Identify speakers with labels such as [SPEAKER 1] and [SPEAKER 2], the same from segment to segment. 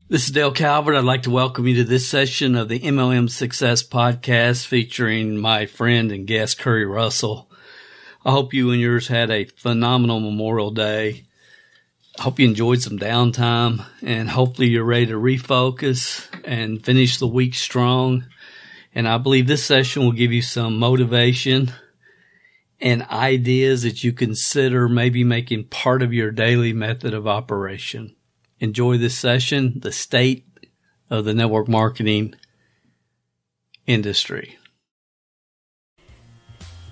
[SPEAKER 1] This is Dale Calvert. I'd like to welcome you to this session of the MLM Success Podcast featuring my friend and guest, Curry Russell. I hope you and yours had a phenomenal Memorial Day. I hope you enjoyed some downtime, and hopefully you're ready to refocus and finish the week strong. And I believe this session will give you some motivation and ideas that you consider maybe making part of your daily method of operation. Enjoy this session, the state of the network marketing industry.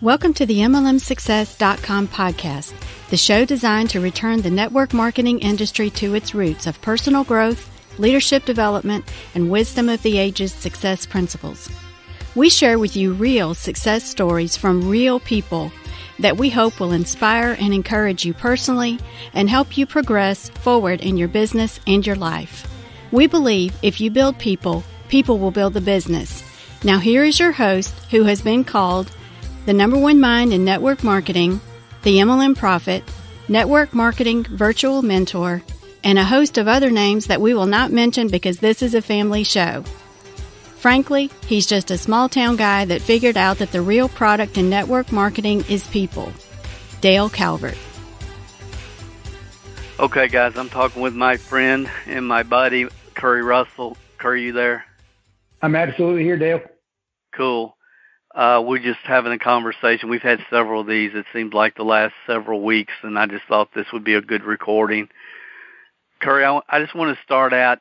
[SPEAKER 2] Welcome to the MLMSuccess.com podcast, the show designed to return the network marketing industry to its roots of personal growth, leadership development, and wisdom of the ages success principles. We share with you real success stories from real people that we hope will inspire and encourage you personally and help you progress forward in your business and your life. We believe if you build people, people will build the business. Now here is your host, who has been called the number one mind in network marketing, the MLM Prophet, network marketing virtual mentor, and a host of other names that we will not mention because this is a family show. Frankly, he's just a small-town guy that figured out that the real product in network marketing is people. Dale Calvert.
[SPEAKER 1] Okay, guys, I'm talking with my friend and my buddy, Curry Russell. Curry, you there?
[SPEAKER 3] I'm absolutely here, Dale.
[SPEAKER 1] Cool. We're just having a conversation. We've had several of these, it seems like the last several weeks, and I just thought this would be a good recording. Curry, I just want to start out.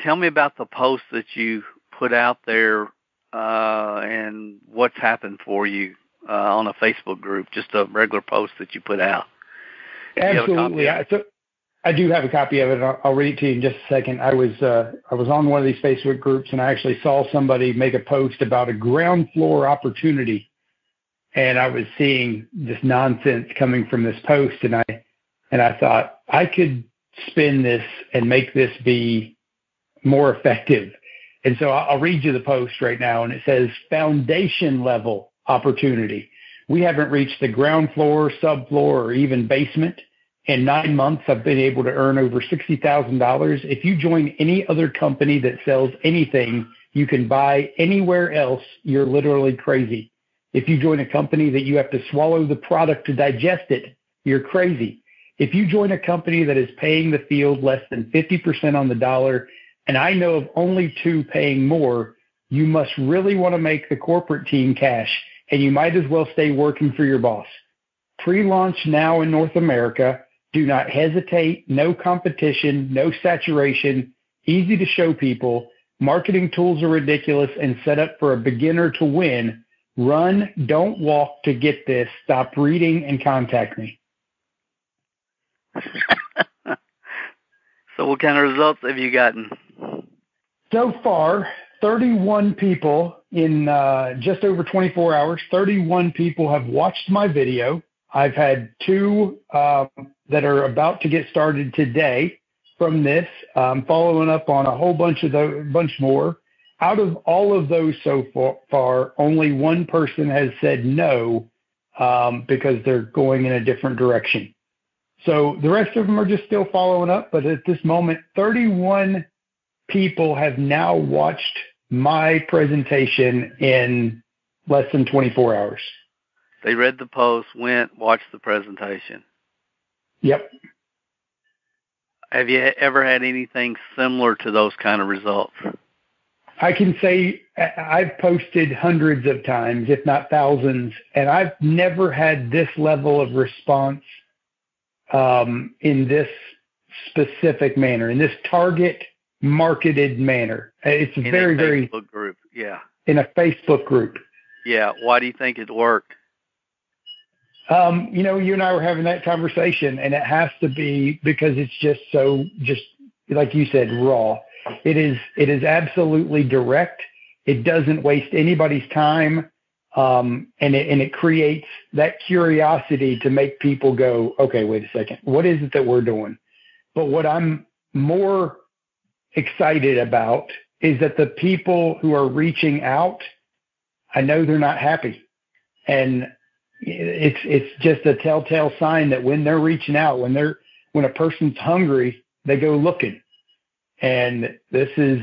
[SPEAKER 1] Tell me about the post that you put out there and what's happened for you on a Facebook group, just a regular post that you put out.
[SPEAKER 3] Absolutely. So I do have a copy of it. I'll read it to you in just a second. I was on one of these Facebook groups, and I actually saw somebody make a post about a ground floor opportunity, and I was seeing this nonsense coming from this post, and I thought I could spin this and make this be more effective. And so I'll read you the post right now, and it says, foundation level opportunity. We haven't reached the ground floor, subfloor, or even basement. In 9 months, I've been able to earn over $60,000. If you join any other company that sells anything you can buy anywhere else, you're literally crazy. If you join a company that you have to swallow the product to digest it, you're crazy. If you join a company that is paying the field less than 50% on the dollar, and I know of only two paying more, you must really want to make the corporate team cash, and you might as well stay working for your boss. Pre-launch now in North America. Do not hesitate. No competition, no saturation, easy to show people. Marketing tools are ridiculous and set up for a beginner to win. Run, don't walk to get this. Stop reading and contact me.
[SPEAKER 1] So what kind of results have you gotten?
[SPEAKER 3] So far, 31 people in just over 24 hours, 31 people have watched my video. I've had two that are about to get started today from this, following up on a whole bunch more. Out of all of those so far, only one person has said no because they're going in a different direction. So the rest of them are just still following up. But at this moment, 31 people have now watched my presentation in less than 24 hours.
[SPEAKER 1] They read the post, watched the presentation.
[SPEAKER 3] Yep.
[SPEAKER 1] Have you ever had anything similar to those kind of results?
[SPEAKER 3] I can say I've posted hundreds of times, if not thousands, and I've never had this level of response in this specific manner, in this target marketed manner. It's in very, very
[SPEAKER 1] Facebook group. Yeah.
[SPEAKER 3] In a Facebook group.
[SPEAKER 1] Yeah. Why do you think it worked?
[SPEAKER 3] You and I were having that conversation, and it has to be because it's just like you said, raw. It is absolutely direct. It doesn't waste anybody's time. And it creates that curiosity to make people go, okay, wait a second, what is it that we're doing? But what I'm more excited about is that the people who are reaching out, I know they're not happy. And it's just a telltale sign that when they're reaching out, when a person's hungry, they go looking. And this is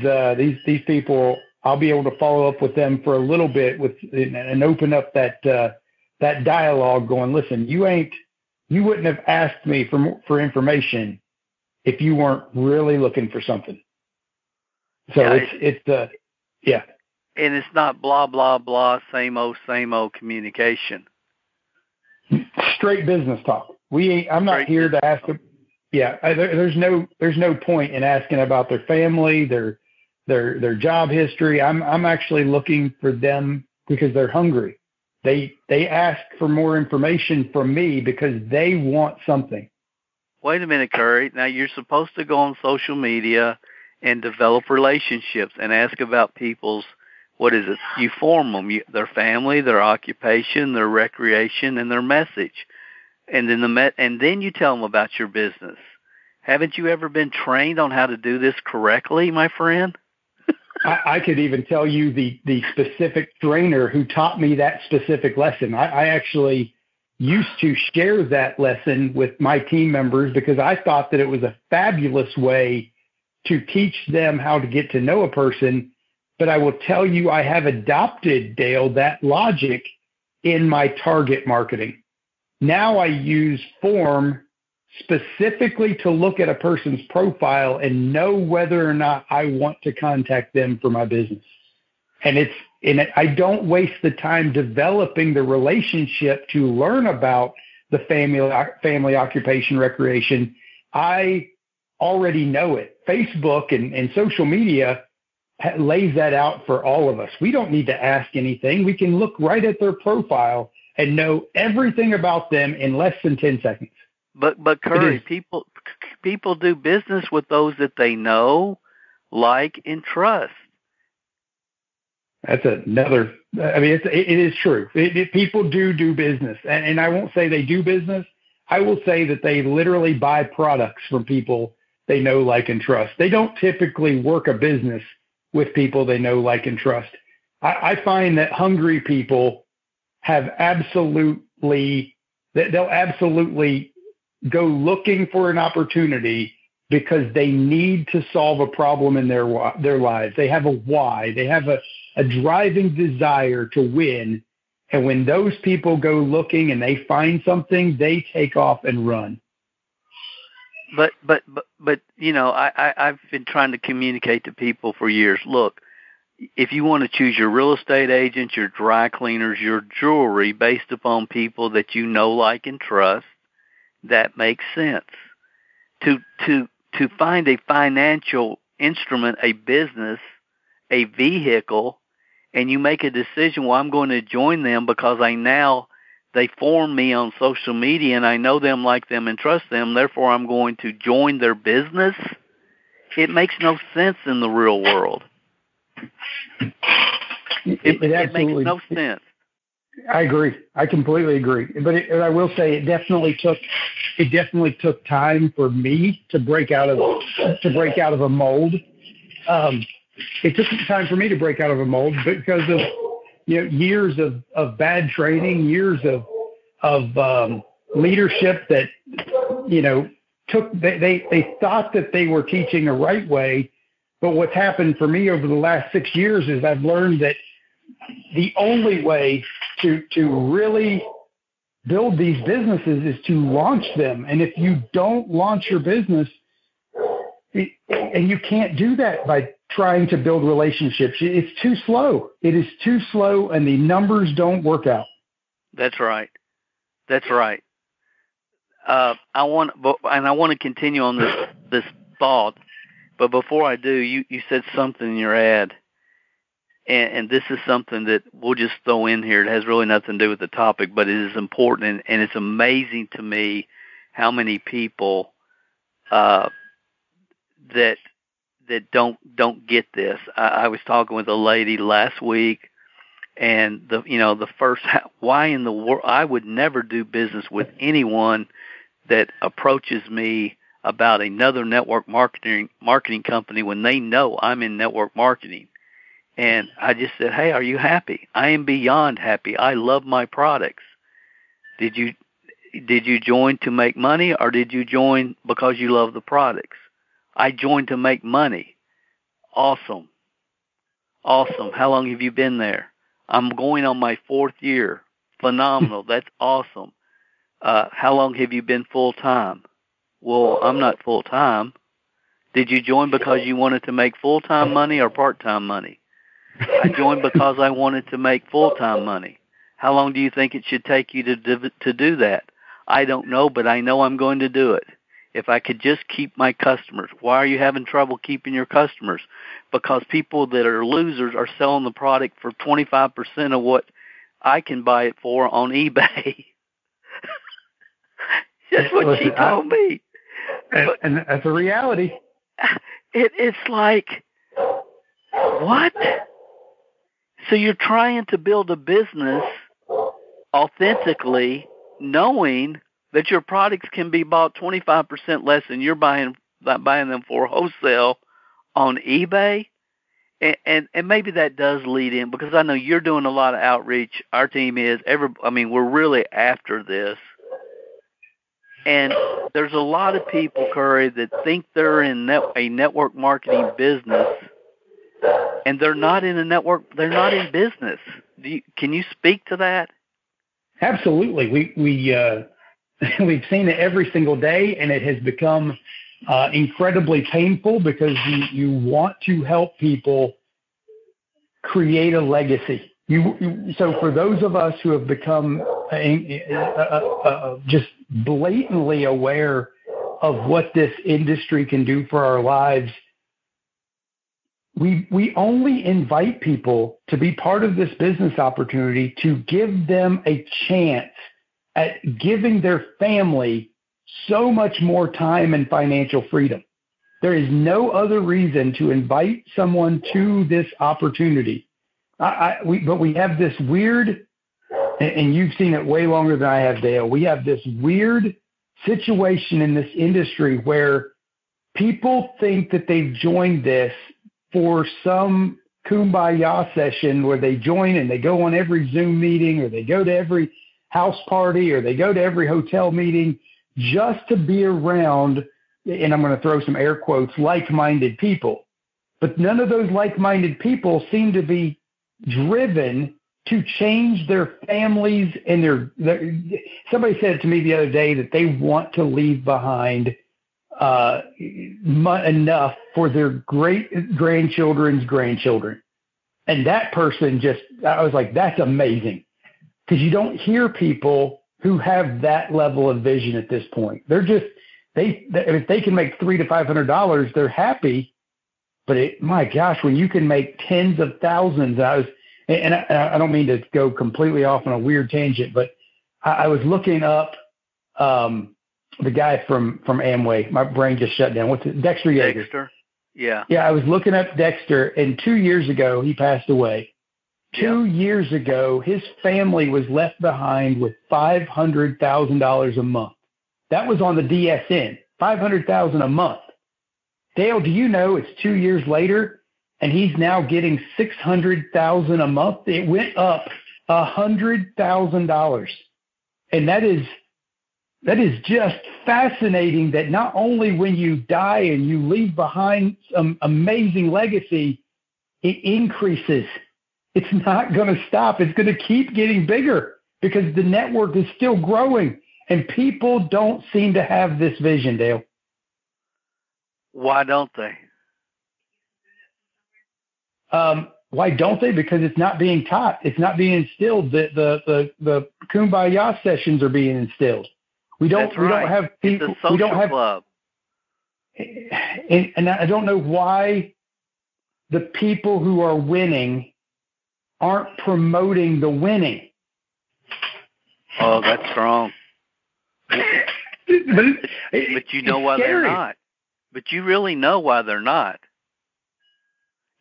[SPEAKER 3] these people. I'll be able to follow up with them for a little bit and open up that dialogue. Going, listen, you wouldn't have asked me for information if you weren't really looking for something. So yeah.
[SPEAKER 4] And it's not blah, blah, blah, same old communication.
[SPEAKER 3] Straight business talk. I'm not here to ask them. Yeah. There's no point in asking about their family, their job history. I'm actually looking for them because they're hungry. They ask for more information from me because they want something.
[SPEAKER 4] Wait a minute, Curry. Now, you're supposed to go on social media and develop relationships and ask about people's, you form them, their family, their occupation, their recreation, and their message. And then you tell them about your business. Haven't you ever been trained on how to do this correctly, my friend?
[SPEAKER 3] I could even tell you the specific trainer who taught me that specific lesson. I actually used to share that lesson with my team members because I thought that it was a fabulous way to teach them how to get to know a person. But I will tell you, I have adopted, Dale, that logic in my target marketing. Now I use form specifically to look at a person's profile and know whether or not I want to contact them for my business. And I don't waste the time developing the relationship to learn about the family occupation, recreation. I already know it. Facebook and social media lays that out for all of us. We don't need to ask anything. We can look right at their profile and know everything about them in less than 10 seconds.
[SPEAKER 4] But Curry, people do business with those that they know, like, and trust.
[SPEAKER 3] That's another. I mean, it is true. People do business, and I won't say they do business. I will say that they literally buy products from people they know, like, and trust. They don't typically work a business with people they know, like, and trust. I find that hungry people they'll absolutely go looking for an opportunity because they need to solve a problem in their lives. They have a why. They have a driving desire to win. And when those people go looking and they find something, they take off and run.
[SPEAKER 4] But you know, I've been trying to communicate to people for years. Look, if you want to choose your real estate agents, your dry cleaners, your jewelry based upon people that you know, like, and trust, that makes sense. To find a financial instrument, a business, a vehicle, and you make a decision, well, I'm going to join them because they form me on social media and I know them, like them, and trust them, therefore I'm going to join their business. It makes no sense in the real world. It makes no sense.
[SPEAKER 3] I agree. I completely agree. But I will say it definitely took time for me to break out of a mold. It took time for me to break out of a mold because of years of bad training, years of leadership that they thought that they were teaching the right way. But what's happened for me over the last 6 years is I've learned that the only way to really build these businesses is to launch them. And if you don't launch your business, and you can't do that by trying to build relationships, it's too slow. It is too slow, and the numbers don't work out.
[SPEAKER 4] That's right. I want to continue on this thought, but before I do, you said something in your ad, and this is something that we'll just throw in here. It has really nothing to do with the topic, but it is important, and it's amazing to me how many people that don't get this. I was talking with a lady last week, and the first, why in the world I would never do business with anyone that approaches me about another network marketing company when they know I'm in network marketing. And I just said, hey, are you happy? I am beyond happy. I love my products. Did you join to make money, or did you join because you love the products? I joined to make money. Awesome. Awesome. How long have you been there? I'm going on my 4th year. Phenomenal. That's awesome. How long have you been full-time? Well, I'm not full-time. Did you join because you wanted to make full-time money or part-time money? I joined because I wanted to make full-time money. How long do you think it should take you to do that? I don't know, but I know I'm going to do it. If I could just keep my customers. Why are you having trouble keeping your customers? Because people that are losers are selling the product for 25% of what I can buy it for on eBay. That's what she told me.
[SPEAKER 3] And that's a reality.
[SPEAKER 4] It's like, what? So you're trying to build a business authentically, knowing that your products can be bought 25% less than you're buying them for wholesale on eBay. And maybe that does lead in, because I know you're doing a lot of outreach. Our team is. We're really after this. And there's a lot of people, Curry, that think they're in a network marketing business, and they're not in a network. They're not in business. Can you speak to that?
[SPEAKER 3] Absolutely. We've seen it every single day, and it has become incredibly painful because you want to help people create a legacy. So for those of us who have become just blatantly aware of what this industry can do for our lives, we only invite people to be part of this business opportunity to give them a chance at giving their family so much more time and financial freedom. There is no other reason to invite someone to this opportunity. But we have this weird, and you've seen it way longer than I have, Dale. We have this weird situation in this industry where people think that they've joined this for some kumbaya session where they join and they go on every Zoom meeting, or they go to every house party, or they go to every hotel meeting just to be around, and I'm going to throw some air quotes, like-minded people. But none of those like-minded people seem to be driven to change their families and their somebody said to me the other day that they want to leave behind enough for their great-grandchildren's grandchildren. And that person I was like, that's amazing. Because you don't hear people who have that level of vision at this point. If they can make $300 to $500, they're happy. But my gosh, when you can make tens of thousands, and I don't mean to go completely off on a weird tangent, but I was looking up the guy from Amway. My brain just shut down. What's it? Dexter Yeager.
[SPEAKER 4] Dexter. Yeah.
[SPEAKER 3] Yeah, I was looking up Dexter, and 2 years ago he passed away. 2 years ago, his family was left behind with $500,000 a month. That was on the DSN, $500,000 a month. Dale, do you know it's 2 years later, and he's now getting $600,000 a month? It went up $100,000, and that is just fascinating. That not only when you die and you leave behind some amazing legacy, it increases. It's not going to stop. It's going to keep getting bigger because the network is still growing, and people don't seem to have this vision, Dale.
[SPEAKER 4] Why don't they?
[SPEAKER 3] Why don't they? Because it's not being taught. It's not being instilled. The kumbaya sessions are being instilled. We don't have people.
[SPEAKER 4] It's a social club.
[SPEAKER 3] And I don't know why the people who are winning aren't promoting the winning.
[SPEAKER 4] Oh, that's strong. But you know why they're not. But you really know why they're not.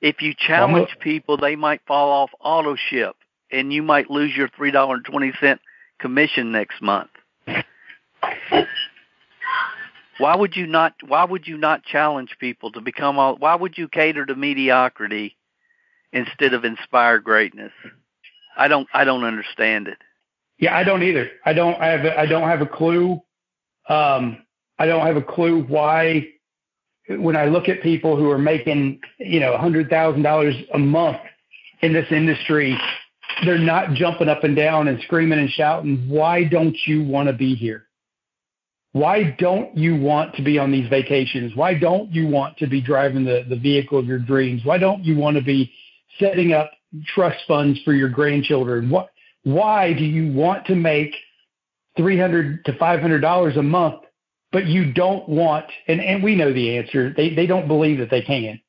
[SPEAKER 4] If you challenge people, they might fall off auto ship, and you might lose your $3.20 commission next month. Why would you not challenge people to become why would you cater to mediocrity instead of inspire greatness? I don't understand it.
[SPEAKER 3] Yeah, I don't either. I don't have a clue. I don't have a clue why when I look at people who are making, $100,000 a month in this industry, they're not jumping up and down and screaming and shouting, why don't you want to be here? Why don't you want to be on these vacations? Why don't you want to be driving the vehicle of your dreams? Why don't you want to be setting up trust funds for your grandchildren? Why do you want to make $300 to $500 a month, but you don't want, and we know the answer, they don't believe that they can.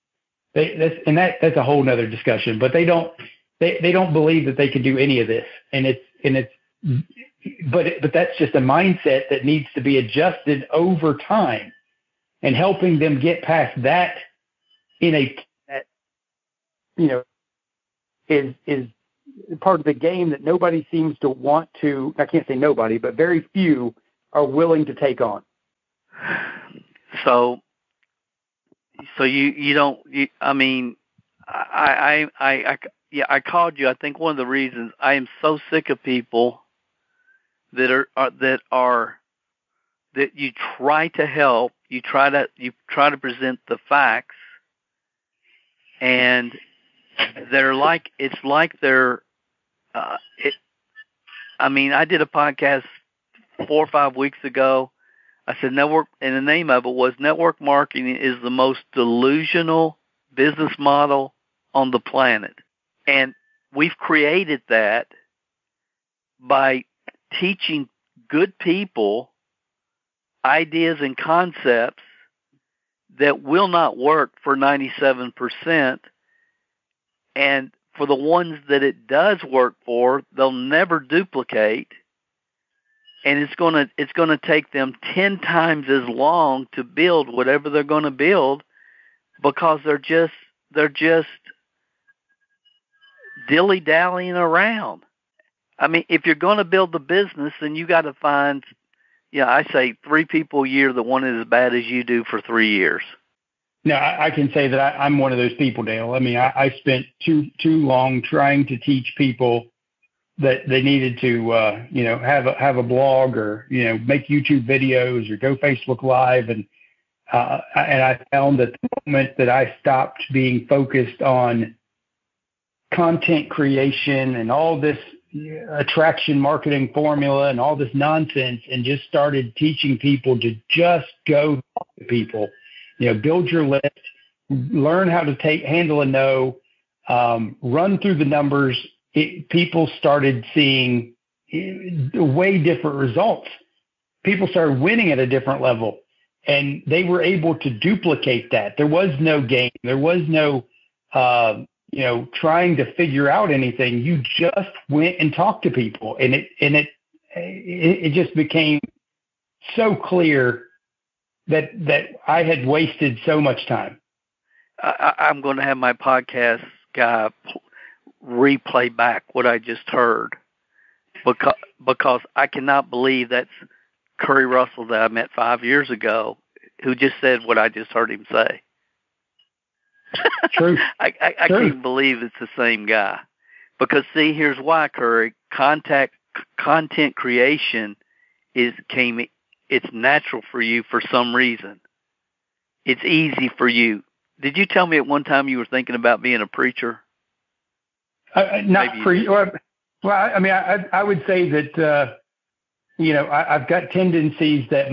[SPEAKER 3] That's a whole nother discussion, but they don't believe that they can do any of this. But that's just a mindset that needs to be adjusted over time, and helping them get past that is part of the game that nobody seems to want to, I can't say nobody, but very few are willing to take on.
[SPEAKER 4] So you don't, I mean, I called you. I think one of the reasons I am so sick of people that you try to help, you try to present the facts, and they're like, it's like they're, I did a podcast 4 or 5 weeks ago. I said network, and the name of it was Network Marketing is the most delusional business model on the planet. And we've created that by teaching good people ideas and concepts that will not work for 97%. And for the ones that it does work for, they'll never duplicate. And it's gonna take them 10 times as long to build whatever they're going to build, because they're just dilly-dallying around. I mean, if you're going to build the business, then you got to find, I say 3 people a year that want it as bad as you do for 3 years.
[SPEAKER 3] No, I can say that I'm one of those people, Dale. I mean, I spent too long trying to teach people that they needed to, have a blog, or, make YouTube videos or go Facebook Live. And I found that the moment that I stopped being focused on content creation and all this attraction marketing formula and all this nonsense, and just started teaching people to just go talk to people, build your list, learn how to handle a no, run through the numbers, people started seeing way different results. People started winning at a different level, and they were able to duplicate that. There was no game. There was no, trying to figure out anything. You just went and talked to people, and it just became so clear that I had wasted so much time.
[SPEAKER 4] I'm going to have my podcast guy replay back what I just heard, because I cannot believe that's Curry Russell that I met 5 years ago, who just said what I just heard him say.
[SPEAKER 3] True.
[SPEAKER 4] I can't believe it's the same guy. Because, see, here's why, Curry. Content creation it's natural for you for some reason. It's easy for you. Did you tell me at one time you were thinking about being a preacher?
[SPEAKER 3] Not preach. Well, I mean, I would say that, I've got tendencies that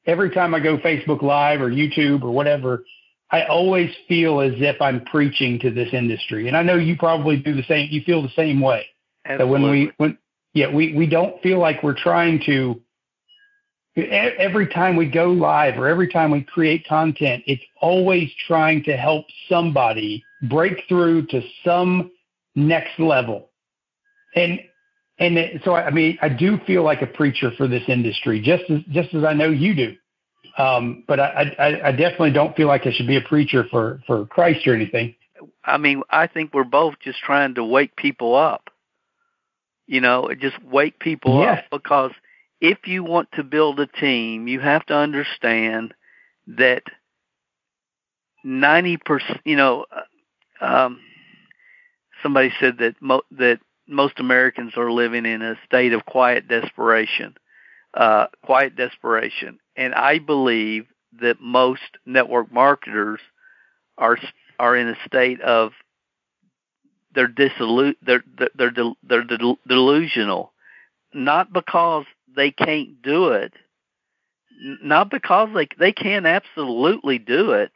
[SPEAKER 3] every time I go Facebook Live or YouTube or whatever, I always feel as if I'm preaching to this industry. And I know you probably do the same. You feel the same way.
[SPEAKER 4] Absolutely.
[SPEAKER 3] So we don't feel like we're trying to, every time we go live or every time we create content, it's always trying to help somebody break through to some next level. And so, I mean, I do feel like a preacher for this industry, just as I know you do. But I definitely don't feel like I should be a preacher for Christ or anything.
[SPEAKER 4] I mean, I think we're both just trying to wake people up, just wake people up, because if you want to build a team, you have to understand that 90%, somebody said that most Americans are living in a state of quiet desperation. And I believe that most network marketers are in a state of they're delusional, not because they can't do it, not because they can absolutely do it,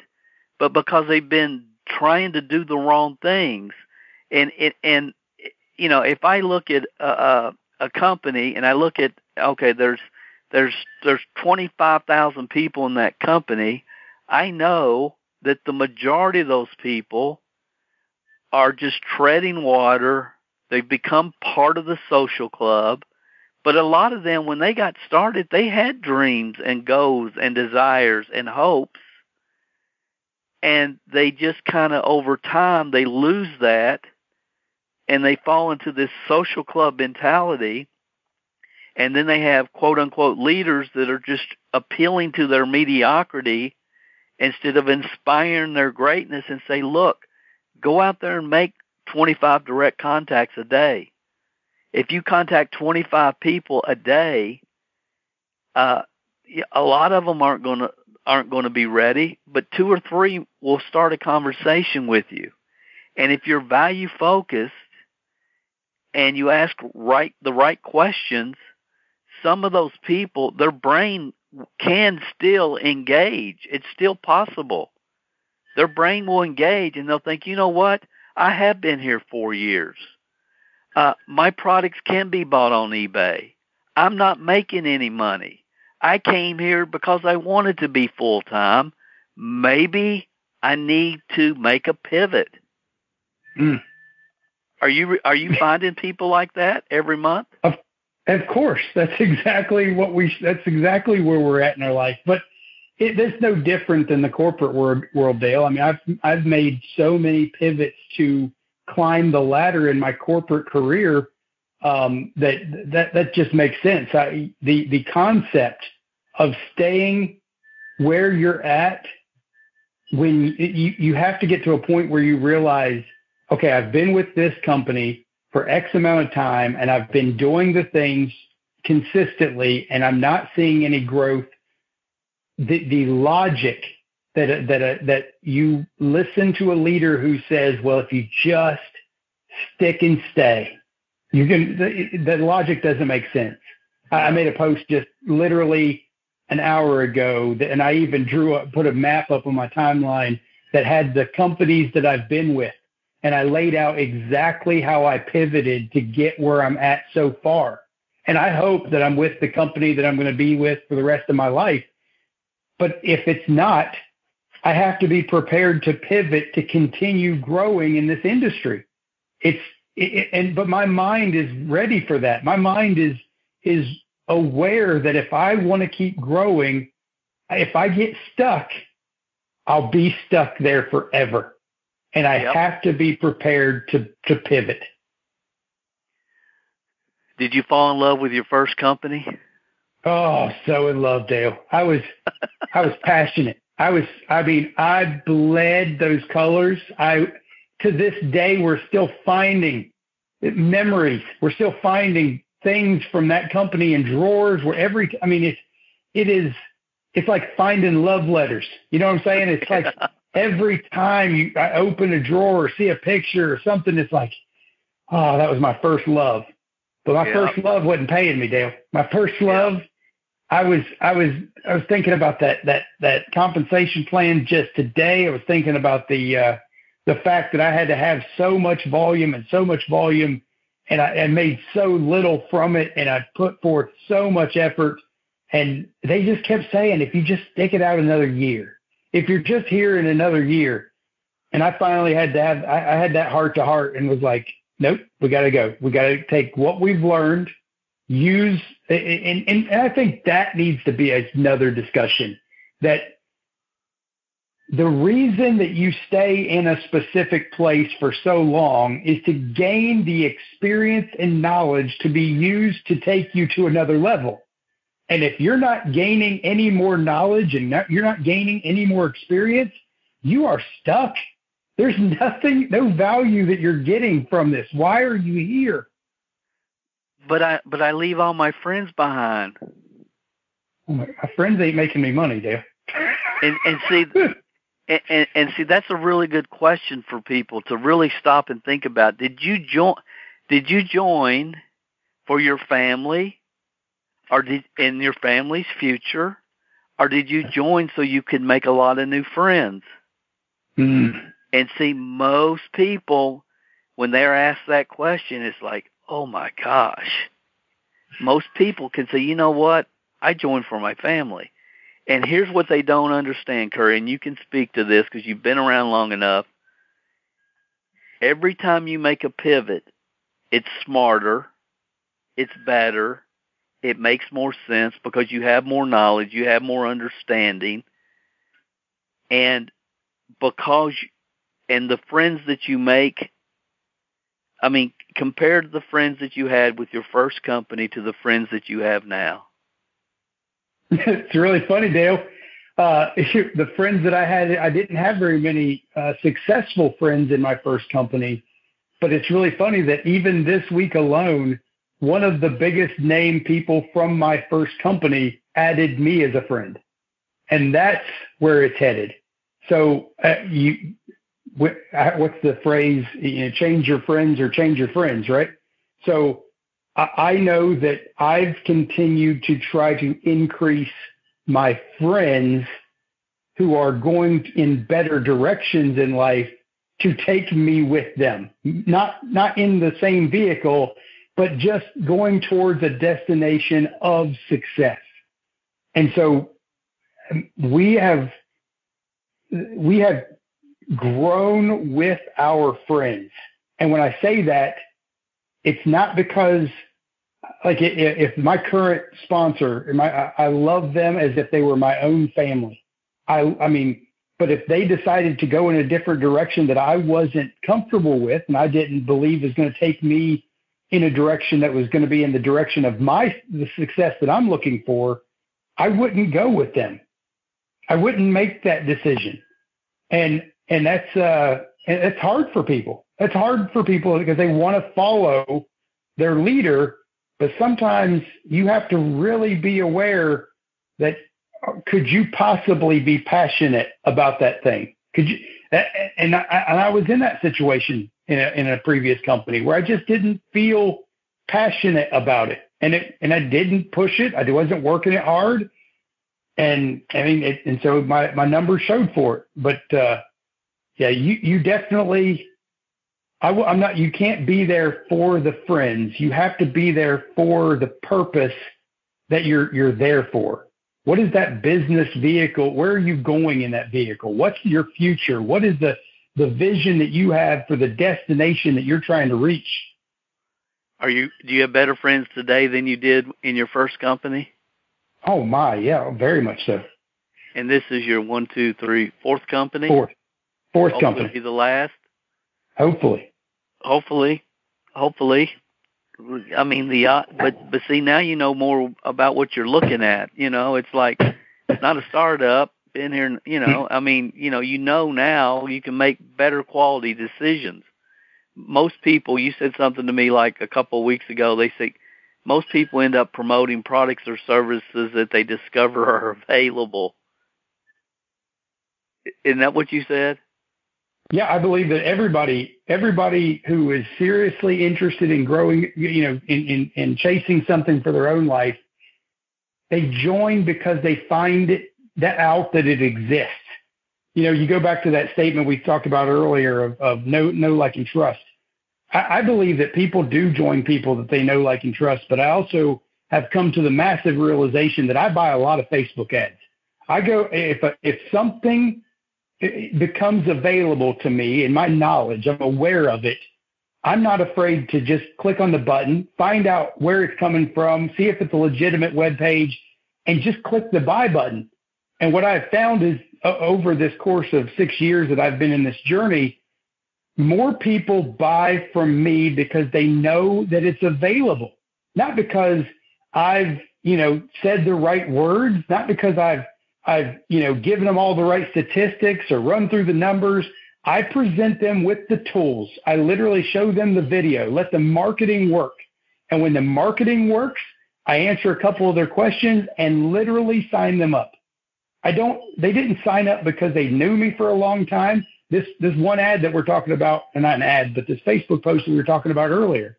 [SPEAKER 4] but because they've been trying to do the wrong things. And you know, if I look at a company and I look at, okay, there's 25,000 people in that company, I know that the majority of those people are just treading water. They've become part of the social club. But a lot of them, when they got started, they had dreams and goals and desires and hopes. And they just kind of, over time, they lose that, and they fall into this social club mentality. And then they have quote-unquote leaders that are just appealing to their mediocrity instead of inspiring their greatness and say, look, go out there and make 25 direct contacts a day. If you contact 25 people a day, a lot of them aren't going to be ready, but 2 or 3 will start a conversation with you. And if you're value focused and you ask the right questions, some of those people, their brain can still engage. It's still possible. Their brain will engage, and they'll think, you know what? I have been here 4 years. My products can be bought on eBay. I'm not making any money. I came here because I wanted to be full-time. Maybe I need to make a pivot.
[SPEAKER 3] Mm.
[SPEAKER 4] Are you finding people like that every month?
[SPEAKER 3] Of course, that's exactly where we're at in our life. But that's no different than the corporate world, Dale. I mean, I've made so many pivots to climb the ladder in my corporate career that just makes sense. The concept of staying where you're at, when you have to get to a point where you realize, okay, I've been with this company for X amount of time, and I've been doing the things consistently, and I'm not seeing any growth. The logic that you listen to a leader who says, well, if you just stick and stay, the logic doesn't make sense. I made a post just literally an hour ago, and I even put a map up on my timeline that had the companies that I've been with. And I laid out exactly how I pivoted to get where I'm at so far. And I hope that I'm with the company that I'm going to be with for the rest of my life. But if it's not, I have to be prepared to pivot to continue growing in this industry. But my mind is ready for that. My mind is aware that if I want to keep growing, if I get stuck, I'll be stuck there forever. And I have to be prepared to pivot.
[SPEAKER 4] Did you fall in love with your first company?
[SPEAKER 3] Oh, so in love, Dale. I was passionate. I bled those colors. To this day, we're still finding memories. We're still finding things from that company in drawers it's like finding love letters. You know what I'm saying? It's like every time I open a drawer or see a picture or something, it's like, oh, that was my first love. But my first love wasn't paying me, Dale. My first love, I was thinking about that compensation plan just today. I was thinking about the fact that I had to have so much volume, and I made so little from it, and I put forth so much effort. And they just kept saying, if you just stick it out another year, if you're just here in another year. And I finally had that heart to heart and was like, nope, we got to go. We got to take what we've learned, and I think that needs to be another discussion, that the reason that you stay in a specific place for so long is to gain the experience and knowledge to be used to take you to another level. And if you're not gaining any more knowledge and you're not gaining any more experience, you are stuck. There's no value that you're getting from this. Why are you here?
[SPEAKER 4] But I leave all my friends behind.
[SPEAKER 3] My friends ain't making me money, Dale.
[SPEAKER 4] And see, and see, that's a really good question for people to really stop and think about. Did you join for your family, or in your family's future, or did you join so you could make a lot of new friends?
[SPEAKER 3] Mm.
[SPEAKER 4] And see, most people, when they're asked that question, it's like, oh my gosh. Most people can say, you know what? I joined for my family. And here's what they don't understand, Curry, and you can speak to this because you've been around long enough. Every time you make a pivot, it's smarter, it's better, it makes more sense because you have more knowledge, you have more understanding, and the friends that you make, I mean, compared to the friends that you had with your first company to the friends that you have now.
[SPEAKER 3] It's really funny, Dale. The friends that I had, I didn't have very many successful friends in my first company, but it's really funny that even this week alone, one of the biggest name people from my first company added me as a friend. And that's where it's headed. So what's the phrase? Change your friends or change your friends, right? So I know that I've continued to try to increase my friends who are going in better directions in life to take me with them, not in the same vehicle, but just going towards a destination of success. And so we have grown with our friends. And when I say that, it's not because, like, if my current sponsor, I love them as if they were my own family. I mean, but if they decided to go in a different direction that I wasn't comfortable with and I didn't believe was going to take me in a direction that was going to be in the direction of the success that I'm looking for, I wouldn't go with them. I wouldn't make that decision. And it's hard for people. It's hard for people because they want to follow their leader, but sometimes you have to really be aware that could you possibly be passionate about that thing? Could you? And I was in that situation in a previous company where I just didn't feel passionate about it, and I didn't push it. I wasn't working it hard, and I mean, and so my numbers showed for it. But yeah, you definitely. I'm not. You can't be there for the friends. You have to be there for the purpose that you're there for. What is that business vehicle? Where are you going in that vehicle? What's your future? What is the vision that you have for the destination that you're trying to reach?
[SPEAKER 4] Do you have better friends today than you did in your first company?
[SPEAKER 3] Oh my, yeah, very much so.
[SPEAKER 4] And this is your 1, 2, 3, fourth company?
[SPEAKER 3] Fourth company.
[SPEAKER 4] Will be the last?
[SPEAKER 3] Hopefully.
[SPEAKER 4] I mean, but see, now you know more about what you're looking at. You know, it's like, it's not a startup. Been here, you know, I mean, you know now you can make better quality decisions. Most people, you said something to me like a couple of weeks ago, they say most people end up promoting products or services that they discover are available. Isn't that what you said?
[SPEAKER 3] Yeah, I believe that everybody who is seriously interested in growing, in chasing something for their own life, they join because they find out that it exists. You go back to that statement we talked about earlier of know, like, and trust. I believe that people do join people that they know, like, and trust, but I also have come to the massive realization that I buy a lot of Facebook ads. I go, if something becomes available to me in my knowledge, I'm aware of it, I'm not afraid to just click on the button, find out where it's coming from, see if it's a legitimate web page, and just click the buy button. And what I've found is over this course of 6 years that I've been in this journey, more people buy from me because they know that it's available, not because I've, said the right words, not because I've given them all the right statistics or run through the numbers. I present them with the tools. I literally show them the video, let the marketing work. And when the marketing works, I answer a couple of their questions and literally sign them up. they didn't sign up because they knew me for a long time. This one ad that we're talking about, and not an ad, but this Facebook post that we were talking about earlier,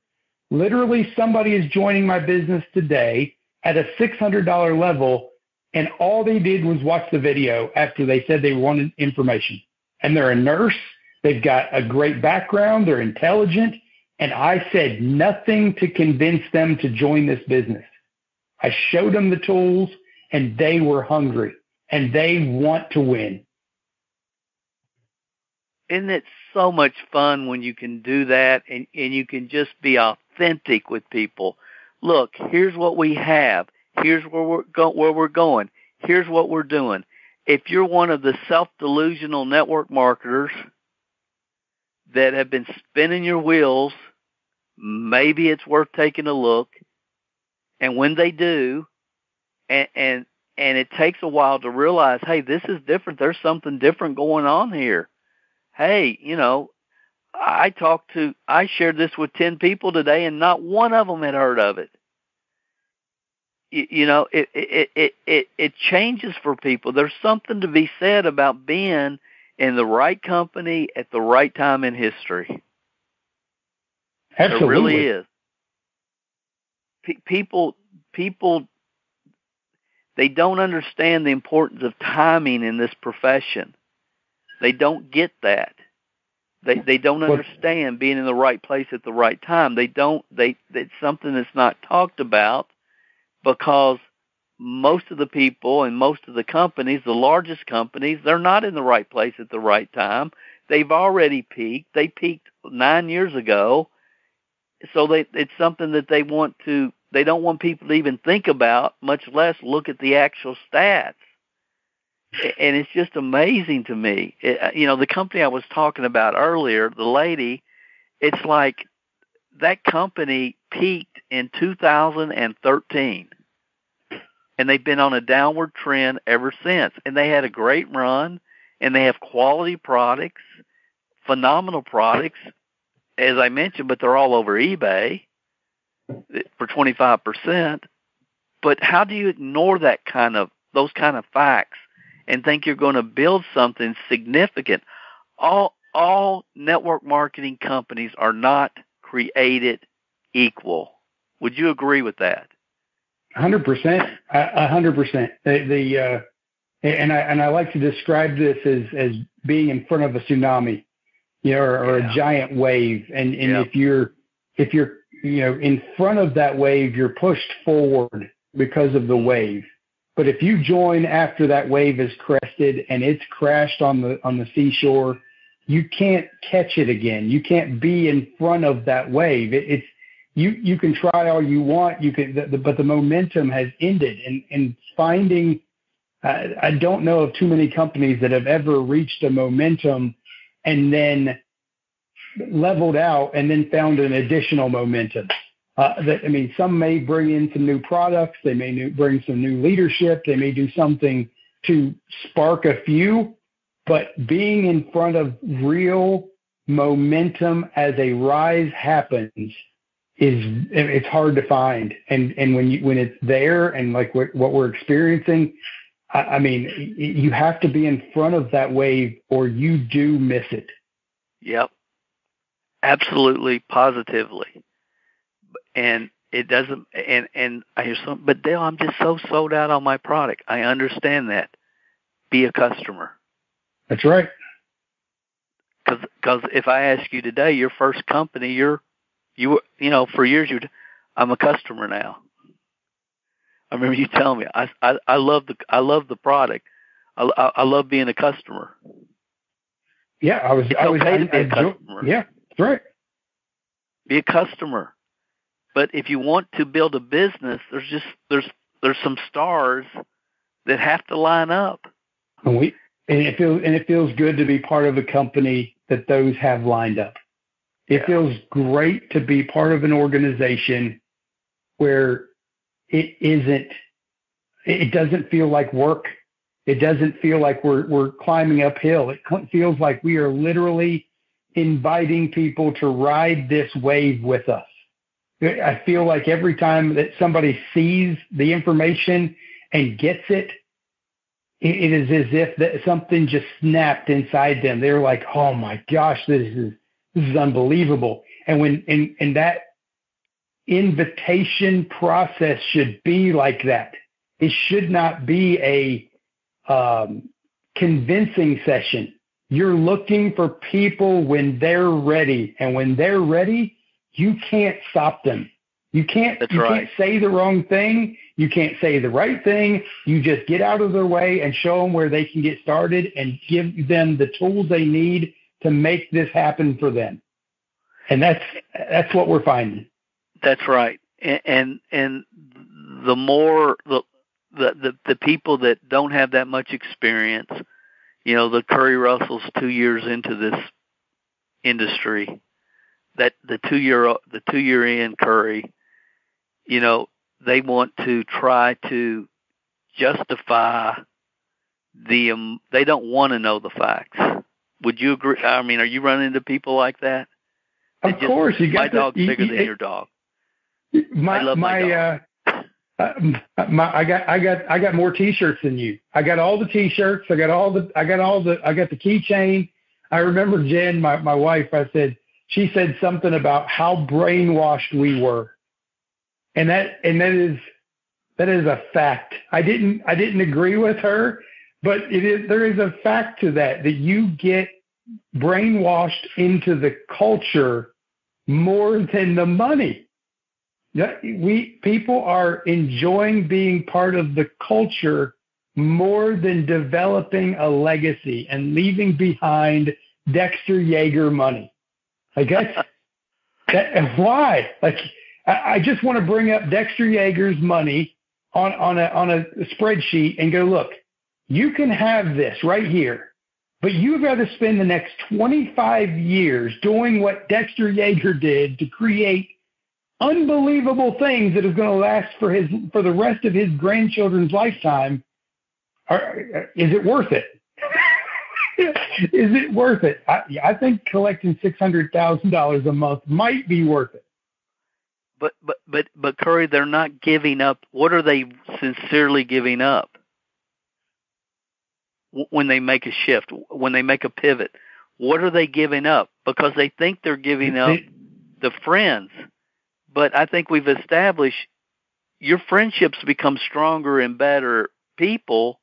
[SPEAKER 3] literally somebody is joining my business today at a $600 level, and all they did was watch the video after they said they wanted information. And they're a nurse. They've got a great background. They're intelligent. And I said nothing to convince them to join this business. I showed them the tools, and they were hungry, and they want to win.
[SPEAKER 4] Isn't it so much fun when you can do that and you can just be authentic with people? Look, here's what we have. Here's where we're going. Here's what we're doing. If you're one of the self-delusional network marketers that have been spinning your wheels, maybe it's worth taking a look. And when they do, and it takes a while to realize, hey, this is different. There's something different going on here. Hey, I shared this with 10 people today, and not one of them had heard of it. It changes for people. There's something to be said about being in the right company at the right time in history.
[SPEAKER 3] Absolutely.
[SPEAKER 4] There really is. People, they don't understand the importance of timing in this profession. They don't get that. They don't understand being in the right place at the right time. It's something that's not talked about because most of the people and most of the companies, the largest companies, they're not in the right place at the right time. They've already peaked. They peaked 9 years ago. So it's something that they don't want people to even think about, much less look at the actual stats. And it's just amazing to me. The company I was talking about earlier, the lady, it's like that company peaked in 2013. And they've been on a downward trend ever since. And they had a great run, and they have quality products, phenomenal products, as I mentioned, but they're all over eBay for 25%. But how do you ignore those kind of facts and think you're going to build something significant? All network marketing companies are not created equal. Would you agree with that?
[SPEAKER 3] 100%. 100%. And I like to describe this as being in front of a tsunami, or a giant wave. And if you're in front of that wave, you're pushed forward because of the wave. But if you join after that wave is crested and it's crashed on the seashore, you can't catch it again. You can't be in front of that wave. You can try all you want. But the momentum has ended. And finding, I don't know of too many companies that have ever reached a momentum and then leveled out and then found an additional momentum. Some may bring in some new products. They may bring some new leadership. They may do something to spark a few. But being in front of real momentum as a rise happens it's hard to find. And when it's there and like what we're experiencing, you have to be in front of that wave or you do miss it.
[SPEAKER 4] Yep. Absolutely, positively. And it doesn't, and I hear some, but Dale, I'm just so sold out on my product. I understand that. Be a customer.
[SPEAKER 3] That's right.
[SPEAKER 4] Because if I ask you today, your first company, for years I'm a customer now. I remember you telling me I love the product. I love being a customer.
[SPEAKER 3] Yeah, I was
[SPEAKER 4] to be a customer.
[SPEAKER 3] Yeah, that's right.
[SPEAKER 4] Be a customer. But if you want to build a business, there's some stars that have to line up.
[SPEAKER 3] And it feels good to be part of a company that those have lined up. It feels great to be part of an organization where it doesn't feel like work. It doesn't feel like we're climbing uphill. It feels like we are literally inviting people to ride this wave with us. I feel like every time that somebody sees the information and gets it, it is as if that something just snapped inside them. They're like, oh my gosh, this is unbelievable. And when that invitation process should be like that. It should not be a convincing session. You're looking for people when they're ready, and when they're ready, you can't stop them. You can't say the wrong thing. You can't say the right thing. You just get out of their way and show them where they can get started and give them the tools they need to make this happen for them. And that's what we're finding.
[SPEAKER 4] That's right. And the more the people that don't have that much experience, the Curry Russells 2 years into this industry, that the 2 year in Curry, they want to try to justify they don't want to know the facts. Would you agree? I mean, are you running into people like that?
[SPEAKER 3] Of course, you got
[SPEAKER 4] my dog's bigger than your dog. I love my dog.
[SPEAKER 3] I got more T-shirts than you. I got all the T-shirts. I got the keychain. I remember Jen, my wife. She said something about how brainwashed we were, and that is a fact. I didn't agree with her, but there is a fact to that you get brainwashed into the culture more than the money. People are enjoying being part of the culture more than developing a legacy and leaving behind Dexter Yeager money. Like why? Like I just want to bring up Dexter Yeager's money on a spreadsheet and go, look, you can have this right here. But you've got to spend the next 25 years doing what Dexter Yeager did to create unbelievable things that is going to last for the rest of his grandchildren's lifetime. Is it worth it? Is it worth it? I think collecting $600,000 a month might be worth it.
[SPEAKER 4] But Curry, they're not giving up. What are they sincerely giving up? When they make a shift, when they make a pivot, what are they giving up? Because they think they're giving up the friends. But I think we've established your friendships become stronger and better people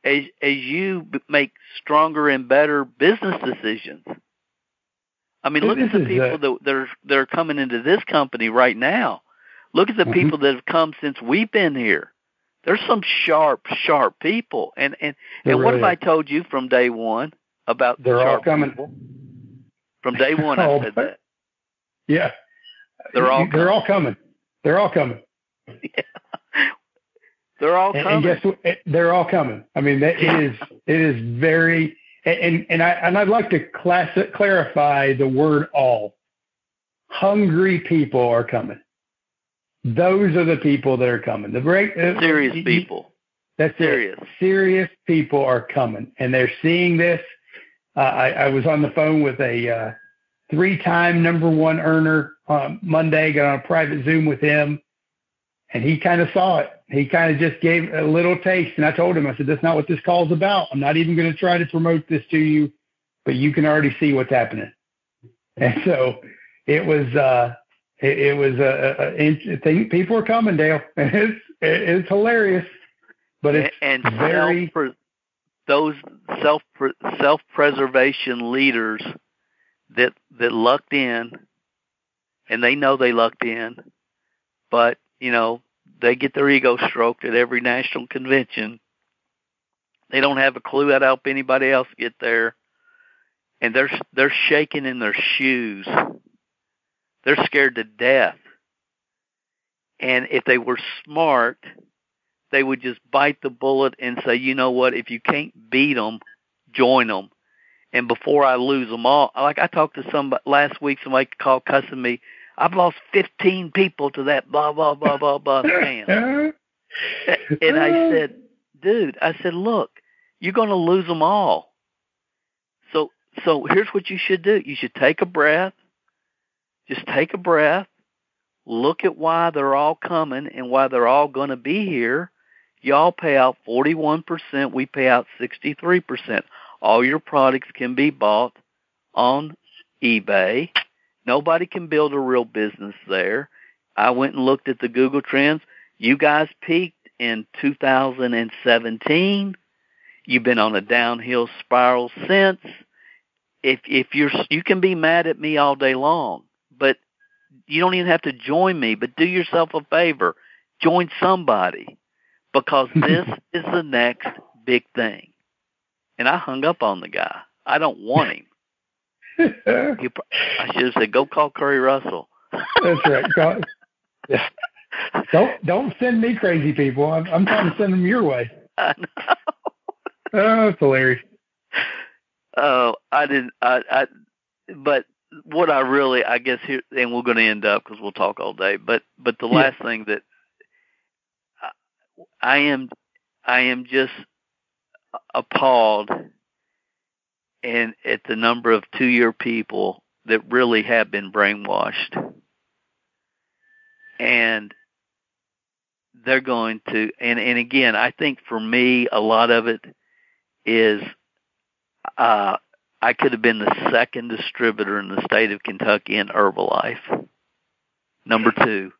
[SPEAKER 4] as you make stronger and better business decisions. I mean, look at the people that are coming into this company right now. Look at the people that have come since we've been here. There's some sharp people. And what have I told you from day one about
[SPEAKER 3] they're
[SPEAKER 4] sharp
[SPEAKER 3] all coming.
[SPEAKER 4] people? From day one, I said that.
[SPEAKER 3] Yeah.
[SPEAKER 4] They're all
[SPEAKER 3] coming. They're all coming.
[SPEAKER 4] Yeah. They're all coming.
[SPEAKER 3] And guess what? They're all coming. I mean, it is very, and I'd like to clarify the word all. Hungry people are coming. Those are the people that are coming.
[SPEAKER 4] Serious people.
[SPEAKER 3] That's serious. Serious people are coming, and they're seeing this. I was on the phone with a 3-time #1 earner on Monday. Got on a private Zoom with him, and he kind of saw it. He kind of just gave a little taste, and I told him, I said, "That's not what this call's about. I'm not even going to try to promote this to you, but you can already see what's happening." And so it was. People are coming, Dale. It's hilarious, but it's very
[SPEAKER 4] those self-preservation leaders that lucked in, and they know they lucked in, but they get their ego stroked at every national convention. They don't have a clue how to help anybody else get there, and they're shaking in their shoes. They're scared to death. And if they were smart, they would just bite the bullet and say, you know what, if you can't beat them, join them. And before I lose them all, like I talked to somebody last week, somebody called cussing me, I've lost 15 people to that blah, blah, blah, blah, blah scam. And I said, dude, look, you're going to lose them all. So here's what you should do. You should take a breath. Just take a breath, look at why they're all coming and why they're all going to be here, Y'all pay out 41%. We pay out 63%. All your products can be bought on eBay. Nobody can build a real business there. I went and looked at the Google Trends. You guys peaked in 2017. You've been on a downhill spiral since. If you can be mad at me all day long, but you don't even have to join me. But do yourself a favor, join somebody, because this is the next big thing. And I hung up on the guy. I don't want him. I should have said, go call Curry Russell.
[SPEAKER 3] That's right. Yeah. Don't send me crazy people. I'm trying to send them your way.
[SPEAKER 4] I know.
[SPEAKER 3] Oh, it's hilarious.
[SPEAKER 4] Oh, I didn't. But what I really, I guess here, and we're going to end up because we'll talk all day. But the last thing that I am just appalled and at the number of 2-year people that really have been brainwashed, and they're going to. And again, I think for me, a lot of it is. I could have been the second distributor in the state of Kentucky in Herbalife. Number two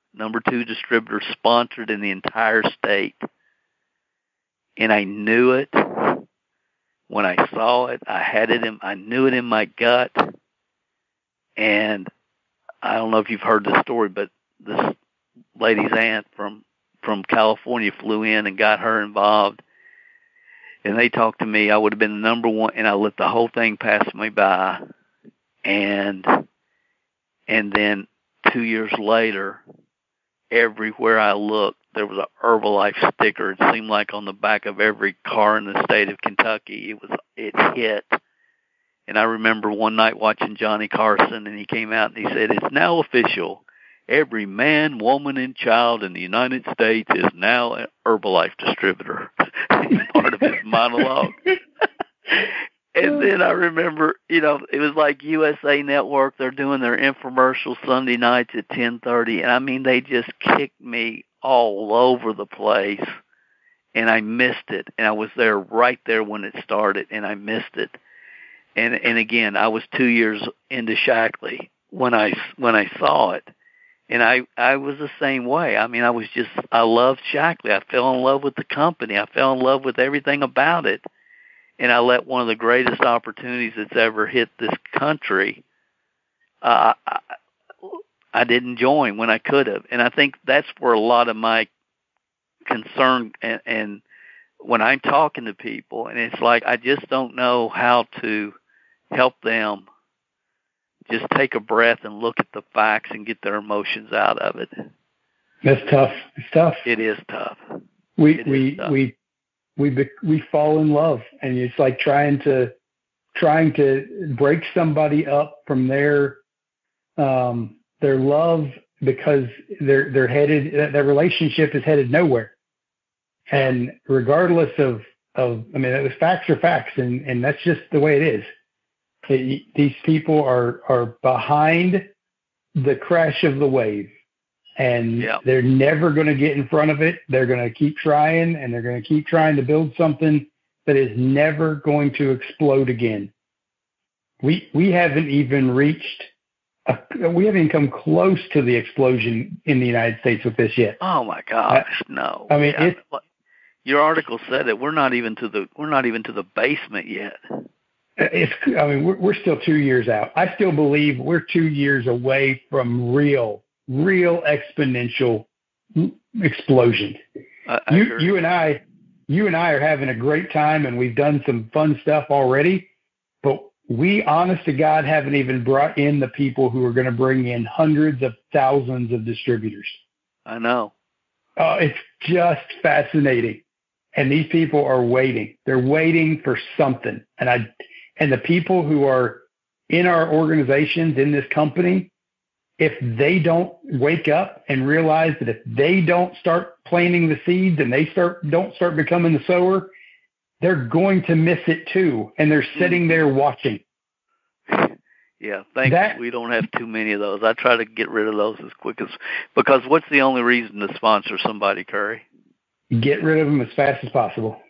[SPEAKER 4] distributor sponsored in the entire state. And I knew it. When I saw it, I knew it in my gut. And I don't know if you've heard this story, but this lady's aunt from California flew in and got her involved. And they talked to me. I would have been the number one, and I let the whole thing pass me by. And then 2 years later, everywhere I looked, there was a Herbalife sticker. It seemed like on the back of every car in the state of Kentucky, it hit. And I remember one night watching Johnny Carson, and he came out and he said, "It's now official. Every man, woman, and child in the United States is now an Herbalife distributor." Part of his monologue. And then I remember, it was like USA Network. They're doing their infomercial Sunday nights at 10:30. And I mean, they just kicked me all over the place. And I missed it. And I was there right there when it started, and I missed it. And again, I was 2 years into Shackley when I saw it. And I was the same way. I mean, I loved Shackley. I fell in love with the company. I fell in love with everything about it. And I let one of the greatest opportunities that's ever hit this country, I didn't join when I could have. And I think that's where a lot of my concern, and when I'm talking to people, and it's like I just don't know how to help them just take a breath and look at the facts and get their emotions out of it.
[SPEAKER 3] That's tough. It's tough.
[SPEAKER 4] It is tough.
[SPEAKER 3] We fall in love, and it's like trying to break somebody up from their love, because they're headed, their relationship is headed nowhere. And regardless of I mean, the facts are facts, and that's just the way it is. These people are behind the crash of the wave, and they're never going to get in front of it. They're going to keep trying, and they're going to keep trying to build something that is never going to explode again. We haven't even we haven't even come close to the explosion in the United States with this yet.
[SPEAKER 4] Oh my gosh, no!
[SPEAKER 3] I mean,
[SPEAKER 4] your article said it. We're not even to the basement yet.
[SPEAKER 3] We're still 2 years out. I still believe we're 2 years away from real exponential explosion. You and I are having a great time, and we've done some fun stuff already, but we, honest to God, haven't even brought in the people who are going to bring in hundreds of thousands of distributors.
[SPEAKER 4] I know.
[SPEAKER 3] It's just fascinating. And these people are waiting. They're waiting for something. And the people who are in our organizations, in this company, if they don't wake up and realize that if they don't start planting the seeds and they don't start becoming the sower, they're going to miss it too. And they're sitting there watching.
[SPEAKER 4] Yeah, thanks. We don't have too many of those. I try to get rid of those as quick as, because what's the only reason to sponsor somebody, Curry?
[SPEAKER 3] Get rid of them as fast as possible.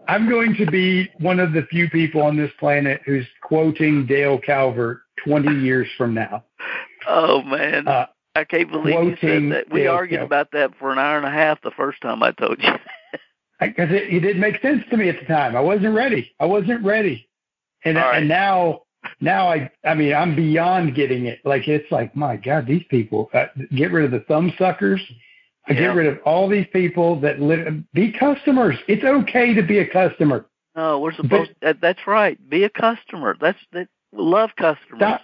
[SPEAKER 3] I'm going to be one of the few people on this planet who's quoting Dale Calvert 20 years from now.
[SPEAKER 4] Oh, man. I can't believe you said that. We argued about that for an hour and a half the first time I told you.
[SPEAKER 3] Because it didn't make sense to me at the time. I wasn't ready. And now I mean, I'm beyond getting it. Like, it's like, my God, these people, get rid of the thumb suckers. Get rid of all these people that be customers. It's okay to be a customer.
[SPEAKER 4] No, we're supposed to, that's right. Be a customer. Love customers.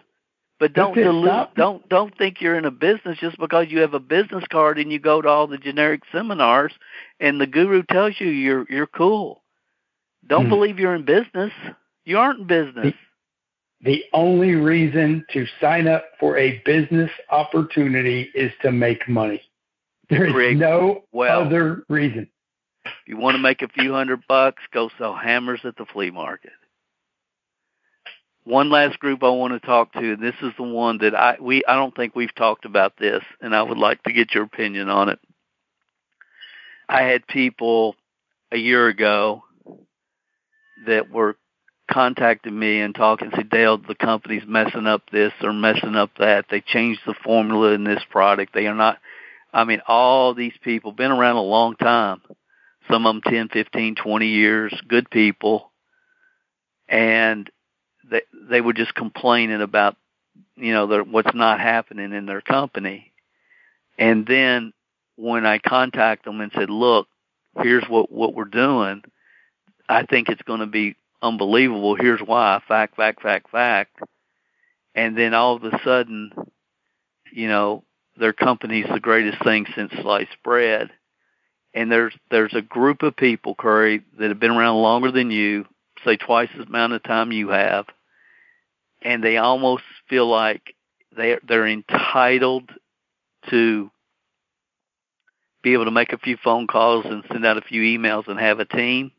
[SPEAKER 4] But don't think you're in a business just because you have a business card and you go to all the generic seminars and the guru tells you you're cool. Don't believe you're in business. You aren't in business.
[SPEAKER 3] The only reason to sign up for a business opportunity is to make money. There is no other reason.
[SPEAKER 4] If you want to make a few $100, go sell hammers at the flea market. One last group I want to talk to, and this is the one that I don't think we've talked about this, and I would like to get your opinion on it. I had people a year ago that were contacting me and talking, say, Dale, the company's messing up this or messing up that. They changed the formula in this product. They are not. I mean, all these people been around a long time, some of them 10, 15, 20 years, good people, and they were just complaining about, what's not happening in their company. And then when I contact them and said, look, here's what we're doing, I think it's going to be unbelievable. Here's why, fact. And then all of a sudden, their company's the greatest thing since sliced bread. And there's a group of people, Curry, that have been around longer than you, say twice the amount of time you have, and they almost feel like they're entitled to be able to make a few phone calls and send out a few emails and have a team.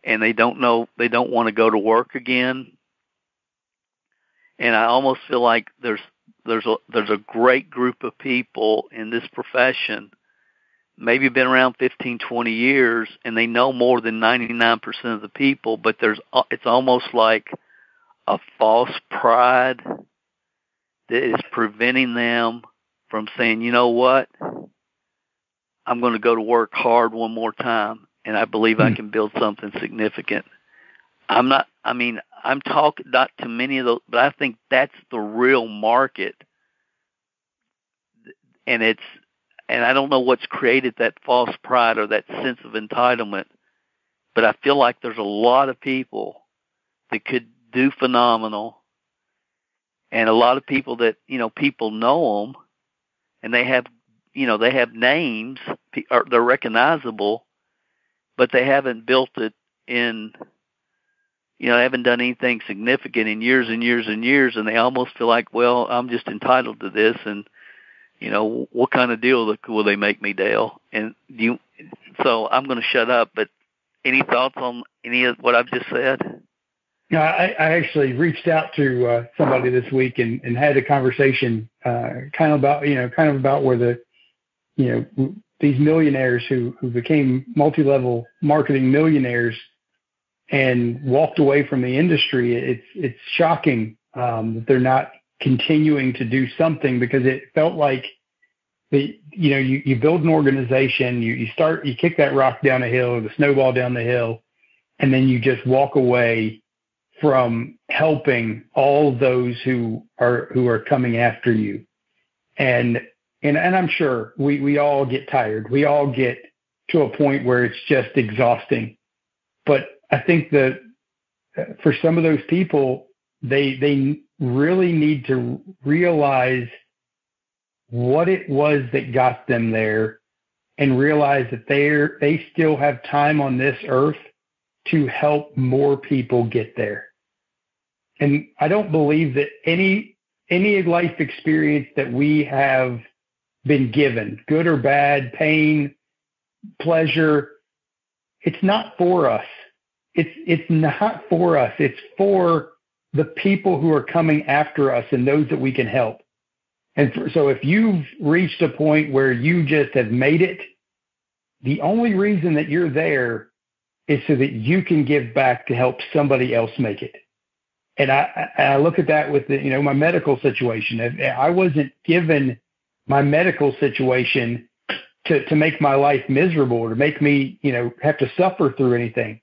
[SPEAKER 4] And they don't want to go to work again. And I almost feel like there's a great group of people in this profession, maybe been around 15, 20 years, and they know more than 99% of the people, but it's almost like a false pride that is preventing them from saying, you know what, I'm going to go to work hard one more time, and I believe I can build something significant. I'm talking not to many of those, but I think that's the real market. And I don't know what's created that false pride or that sense of entitlement, but I feel like there's a lot of people that could do phenomenal, and a lot of people that, people know them, and they have names, or they're recognizable, but they haven't built it in, they haven't done anything significant in years and years and years, and they almost feel like, well, I'm just entitled to this, and what kind of deal will they make me, Dale? So I'm going to shut up, but any thoughts on any of what I've just said?
[SPEAKER 3] I actually reached out to somebody this week and had a conversation kind of about where these millionaires who became multi-level marketing millionaires and walked away from the industry. It's shocking that they're not continuing to do something, because it felt like you build an organization, you kick that rock down a hill, or the snowball down the hill, and then you just walk away from helping all those who are coming after you. And I'm sure we all get tired. We all get to a point where it's just exhausting. But I think that for some of those people, they really need to realize what it was that got them there, and realize that they still have time on this earth to help more people get there. And I don't believe that any life experience that we have been given, good or bad, pain, pleasure, it's not for us. It's not for us. It's for the people who are coming after us and those that we can help. So if you've reached a point where you just have made it, the only reason that you're there is so that you can give back to help somebody else make it. And I look at that with my medical situation. I wasn't given my medical situation to make my life miserable or to make me, have to suffer through anything.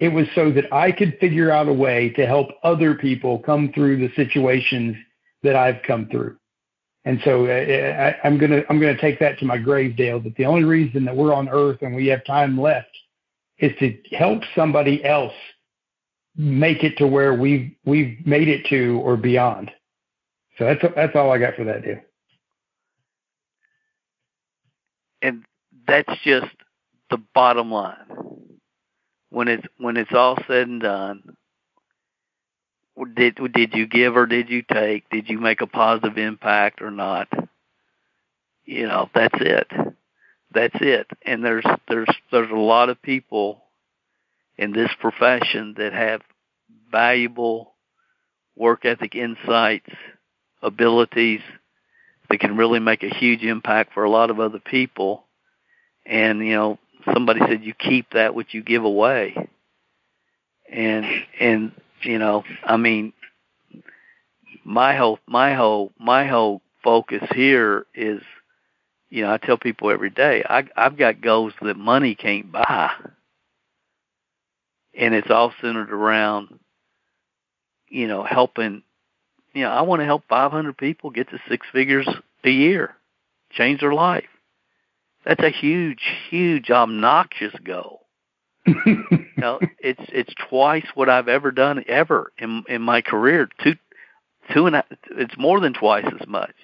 [SPEAKER 3] It was so that I could figure out a way to help other people come through the situations that I've come through. And so I'm gonna take that to my grave, Dale, that the only reason that we're on earth and we have time left is to help somebody else make it to where we've made it to or beyond. So that's all I got for that, Dale.
[SPEAKER 4] And that's just the bottom line. When it's all said and done, did you give or did you take? Did you make a positive impact or not? That's it. That's it. And there's a lot of people in this profession that have valuable work ethic insights, abilities that can really make a huge impact for a lot of other people. And, somebody said you keep that which you give away. And my whole focus here is, I tell people every day, I've got goals that money can't buy. And it's all centered around, helping, I want to help 500 people get to 6 figures a year, change their life. That's a huge, huge, obnoxious goal. It's twice what I've ever done ever in my career. It's more than twice as much.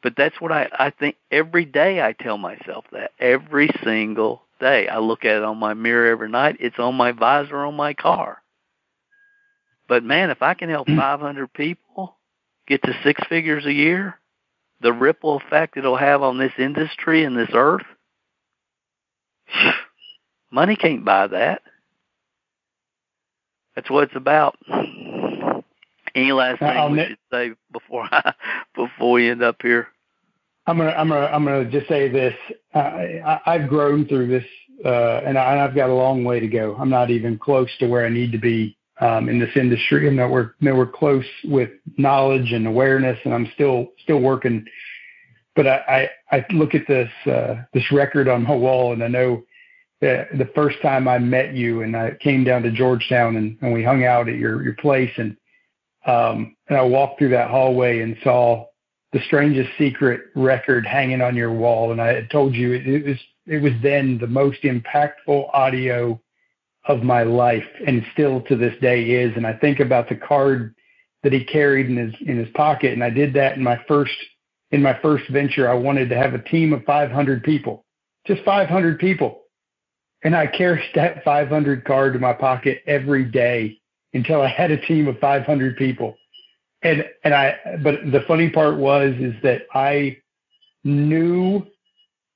[SPEAKER 4] But that's what I think every day. I tell myself that every single day. I look at it on my mirror every night. It's on my visor on my car. But man, if I can help 500 people get to 6 figures a year, the ripple effect it'll have on this industry and this earth, money can't buy that. That's what it's about. Any last thing we should say before we end up here?
[SPEAKER 3] I'm gonna just say this. I've grown through this, and I've got a long way to go. I'm not even close to where I need to be in this industry, and we're close with knowledge and awareness, and I'm still working. But I look at this record on my wall, and I know that the first time I met you, and I came down to Georgetown, and we hung out at your place, and I walked through that hallway and saw the Strangest Secret record hanging on your wall, and I had told you it was then the most impactful audio of my life, and still to this day is. And I think about the card that he carried in his pocket, and I did that in my first venture. I wanted to have a team of 500 people, just 500 people, and I carried that 500 card in my pocket every day until I had a team of 500 people. But the funny part is that I knew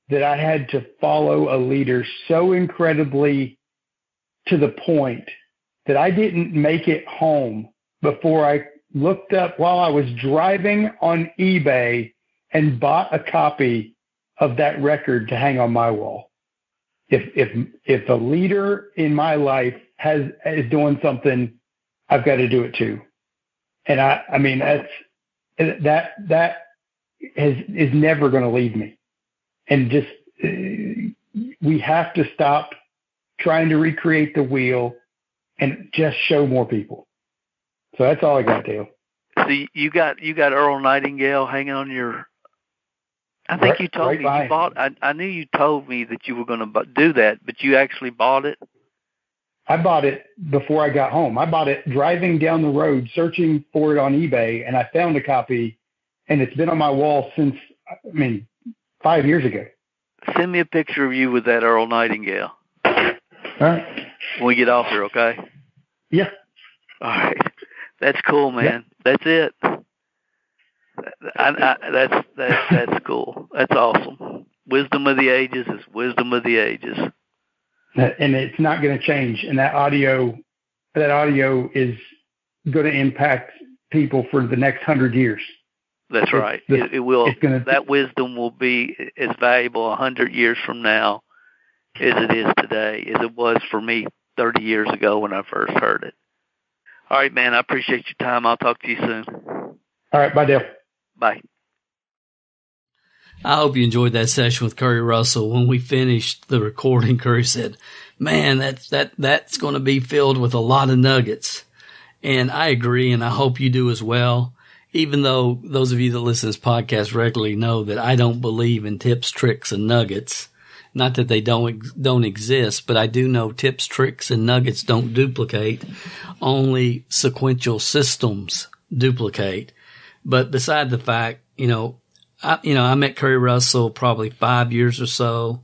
[SPEAKER 3] that I had to follow a leader so incredibly to the point that I didn't make it home before I looked up while I was driving on eBay and bought a copy of that record to hang on my wall. If a leader in my life is doing something, I've got to do it too. And I mean, that is never going to leave me. And just, we have to stop trying to recreate the wheel and just show more people. So that's all I got, Dale.
[SPEAKER 4] So you got Earl Nightingale hanging on your, I think you told me you bought, I knew you told me that you were going to do that, but you actually bought it?
[SPEAKER 3] I bought it before I got home. I bought it driving down the road, searching for it on eBay, and I found a copy, and it's been on my wall since, 5 years ago.
[SPEAKER 4] Send me a picture of you with that Earl Nightingale.
[SPEAKER 3] All right.
[SPEAKER 4] When we get off here, okay?
[SPEAKER 3] Yeah.
[SPEAKER 4] All right. That's cool, man. Yeah. That's it. That's cool. That's awesome. Wisdom of the ages is wisdom of the ages.
[SPEAKER 3] And it's not going to change. And that audio is going to impact people for the next 100 years.
[SPEAKER 4] That's right. It will. That wisdom will be as valuable 100 years from now as it is today, as it was for me 30 years ago when I first heard it. All right, man. I appreciate your time. I'll talk to you soon.
[SPEAKER 3] All right. Bye, Dale.
[SPEAKER 4] Bye.
[SPEAKER 1] I hope you enjoyed that session with Curry Russell. When we finished the recording, Curry said, "Man, that's going to be filled with a lot of nuggets." And I agree, and I hope you do as well. Even though those of you that listen to this podcast regularly know that I don't believe in tips, tricks, and nuggets. Not that they don't exist, but I do know tips, tricks, and nuggets don't duplicate. Only sequential systems duplicate. But beside the fact, I met Curry Russell probably 5 years or so,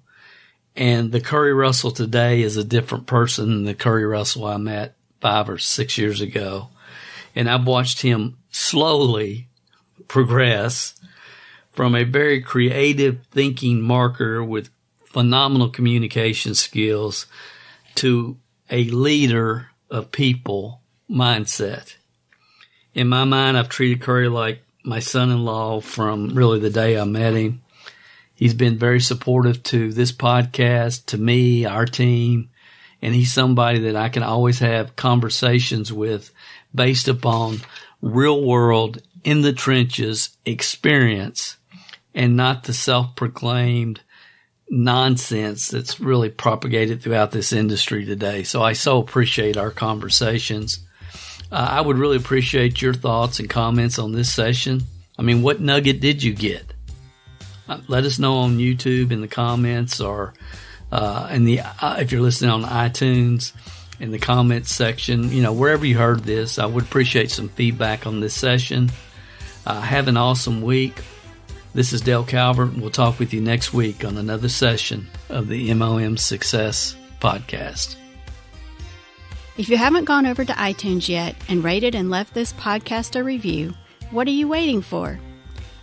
[SPEAKER 1] and the Curry Russell today is a different person than the Curry Russell I met 5 or 6 years ago. And I've watched him slowly progress from a very creative thinking marketer with phenomenal communication skills to a leader of people mindset. In my mind, I've treated Curry like my son-in-law from really the day I met him. He's been very supportive to this podcast, to me, our team, and he's somebody that I can always have conversations with based upon real world, in the trenches experience and not the self-proclaimed nonsense that's really propagated throughout this industry today. So I so appreciate our conversations. I would really appreciate your thoughts and comments on this session. I mean, what nugget did you get? Let us know on YouTube in the comments or if you're listening on iTunes in the comments section, wherever you heard this. I would appreciate some feedback on this session. Have an awesome week. This is Dale Calvert, and we'll talk with you next week on another session of the MLM Success Podcast.
[SPEAKER 2] If you haven't gone over to iTunes yet and rated and left this podcast a review, what are you waiting for?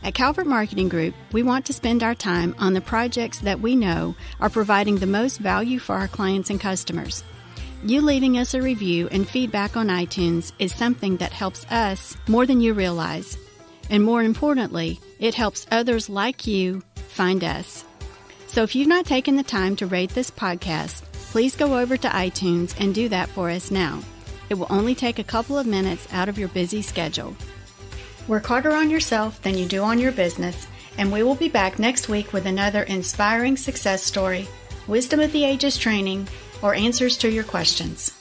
[SPEAKER 2] At Calvert Marketing Group, we want to spend our time on the projects that we know are providing the most value for our clients and customers. You leaving us a review and feedback on iTunes is something that helps us more than you realize. And more importantly, it helps others like you find us. So if you've not taken the time to rate this podcast, please go over to iTunes and do that for us now. It will only take a couple of minutes out of your busy schedule. Work harder on yourself than you do on your business, and we will be back next week with another inspiring success story, wisdom of the ages training, or answers to your questions.